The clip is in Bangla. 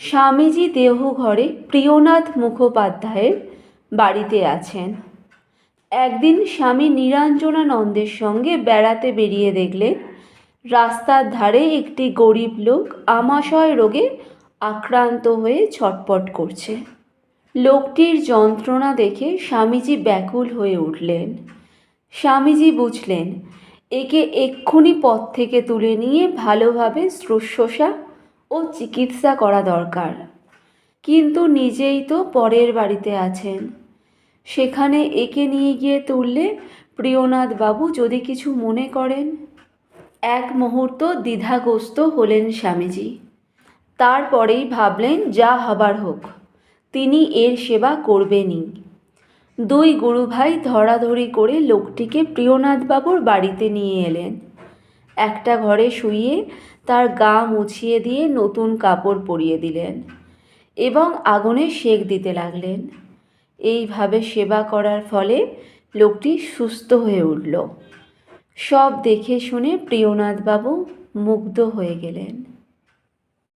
স্বামীজি দেওঘরে প্রিয়নাথ মুখোপাধ্যায়ের বাড়িতে আছেন। একদিন স্বামী নিরঞ্জনানন্দের সঙ্গে বেড়াতে বেরিয়ে দেখলেন রাস্তার ধারে একটি গরিব লোক আমাশয় রোগে আক্রান্ত হয়ে ছটপট করছে। লোকটির যন্ত্রণা দেখে স্বামীজি ব্যাকুল হয়ে উঠলেন। স্বামীজি বুঝলেন একে এক্ষুনি পথ থেকে তুলে নিয়ে ভালোভাবে শুশ্রূষা ও চিকিৎসা করা দরকার। কিন্তু নিজেই তো পরের বাড়িতে আছেন, সেখানে একে নিয়ে গিয়ে তুললে প্রিয়নাথ বাবু যদি কিছু মনে করেন। এক মুহূর্ত দ্বিধাগ্রস্ত হলেন স্বামীজি। তারপরেই ভাবলেন যা হবার হোক, তিনি এর সেবা করবেনই। দুই গুরুভাই ধরাধরি করে লোকটিকে প্রিয়নাথবাবুর বাড়িতে নিয়ে এলেন। একটা ঘরে শুইয়ে তার গা মুছিয়ে দিয়ে নতুন কাপড় পরিয়ে দিলেন এবং আগুনে সেক দিতে লাগলেন। এইভাবে সেবা করার ফলে লোকটি সুস্থ হয়ে উঠল। সব দেখে শুনে প্রিয়নাথবাবু মুগ্ধ হয়ে গেলেন।